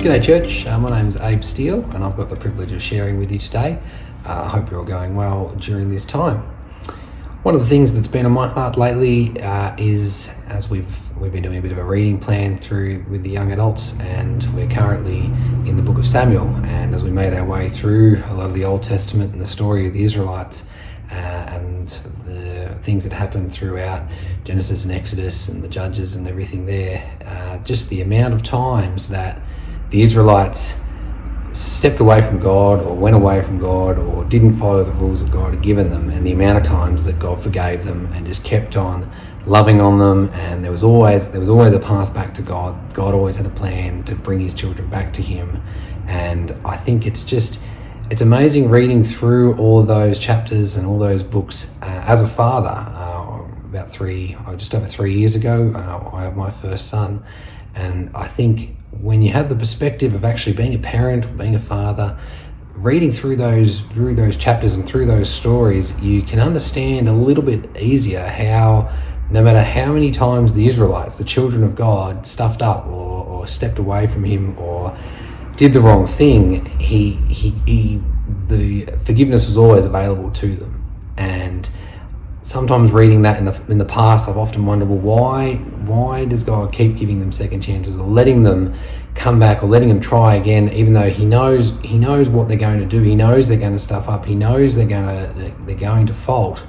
G'day church, my name's Abe Steel and I've got the privilege of sharing with you today. I hope you're all going well during this time. One of the things that's been on my heart lately is, as we've been doing a bit of a reading plan through with the young adults, and we're currently in the book of Samuel, and as we made our way through a lot of the Old Testament and the story of the Israelites and the things that happened throughout Genesis and Exodus and the Judges and everything there, just the amount of times that the Israelites stepped away from God or went away from God or didn't follow the rules that God had given them, and the amount of times that God forgave them and just kept on loving on them, and there was always a path back to God. God always had a plan to bring his children back to him. And I think it's amazing reading through all of those chapters and all those books. As a father, just over 3 years ago, I had my first son, and I think when you have the perspective of actually being a parent, being a father, reading through those chapters and through those stories, you can understand a little bit easier how, no matter how many times the Israelites, the children of God, stuffed up or stepped away from him or did the wrong thing, the forgiveness was always available to them. And sometimes reading that in the past, I've often wondered, well, why does God keep giving them second chances, or letting them come back, or letting them try again, even though he knows what they're going to do. He knows they're going to stuff up. He knows they're going to fault.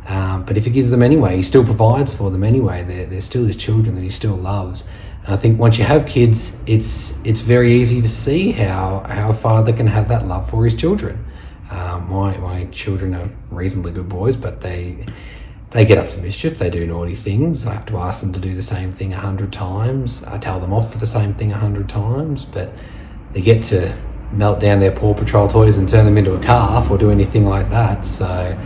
But if he gives them anyway, he still provides for them anyway. They're still his children that he still loves. And I think once you have kids, it's very easy to see how a father can have that love for his children. My children are reasonably good boys, but they get up to mischief. They do naughty things. I have to ask them to do the same thing 100 times. I tell them off for the same thing 100 times, but they get to melt down their Paw Patrol toys and turn them into a calf or do anything like that. So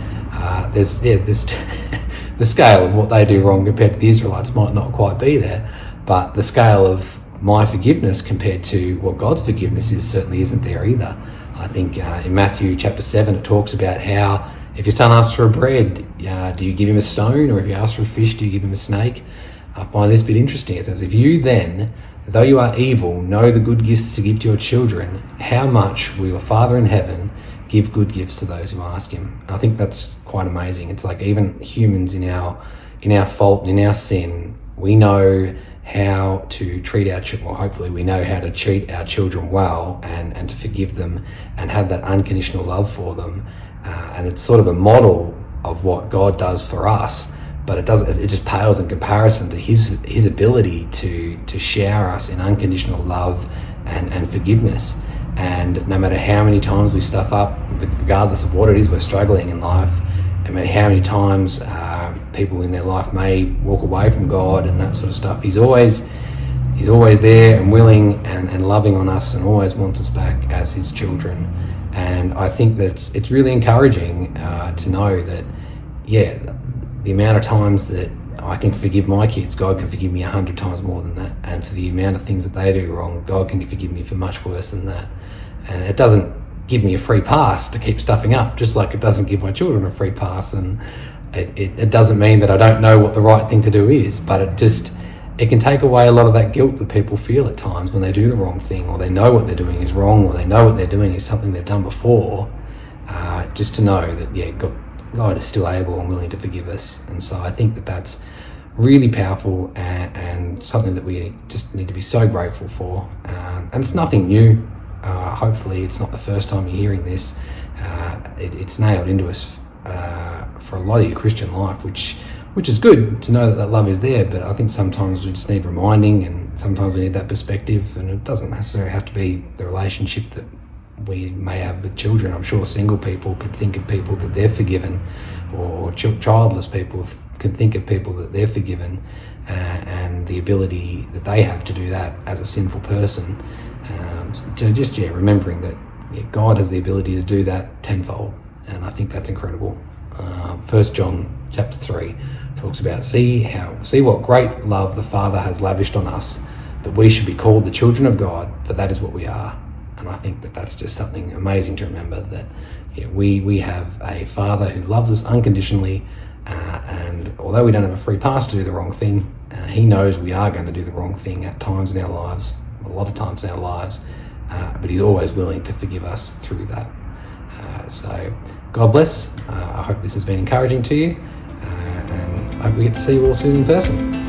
there's the scale of what they do wrong compared to the Israelites might not quite be there, but the scale of my forgiveness compared to what God's forgiveness certainly isn't there either. I think in Matthew chapter 7, it talks about how if your son asks for a bread, do you give him a stone? Or if you ask for a fish, do you give him a snake? I find this bit interesting. It says, if you then, though you are evil, know the good gifts to give to your children, how much will your Father in heaven give good gifts to those who ask him? And I think that's quite amazing. It's like even humans in our fault and in our sin, we know how to treat our children, well, hopefully we know how to treat our children well and to forgive them and have that unconditional love for them. And it's sort of a model of what God does for us, but it just pales in comparison to his ability to shower us in unconditional love and forgiveness. And no matter how many times we stuff up, regardless of what it is we're struggling in life, no matter how many times people in their life may walk away from God and that sort of stuff, he's always there and willing and loving on us, and always wants us back as his children. And I think that it's really encouraging to know that, the amount of times that I can forgive my kids, God can forgive me 100 times more than that. And for the amount of things that they do wrong, God can forgive me for much worse than that. And it doesn't give me a free pass to keep stuffing up, just like it doesn't give my children a free pass. And it doesn't mean that I don't know what the right thing to do is, but it can take away a lot of that guilt that people feel at times when they do the wrong thing, or they know what they're doing is wrong, or they know what they're doing is something they've done before. Just to know that, God is still able and willing to forgive us. And so I think that that's really powerful and something that we just need to be so grateful for. And it's nothing new. Hopefully it's not the first time you're hearing this. It's nailed into us for a lot of your Christian life, which is good to know that love is there. But I think sometimes we just need reminding, and sometimes we need that perspective, and it doesn't necessarily have to be the relationship that we may have with children. I'm sure single people could think of people that they're forgiven, or childless people can think of people that they're forgiven, and the ability that they have to do that as a sinful person. Remembering that God has the ability to do that tenfold, and I think that's incredible. 1 John chapter 3 talks about see what great love the Father has lavished on us, that we should be called the children of God, for that is what we are. And I think that that's just something amazing to remember, that we have a Father who loves us unconditionally, and although we don't have a free pass to do the wrong thing, he knows we are going to do the wrong thing at times in our lives. a lot of times in our lives, but he's always willing to forgive us through that. So God bless. I hope this has been encouraging to you, and I hope we get to see you all soon in person.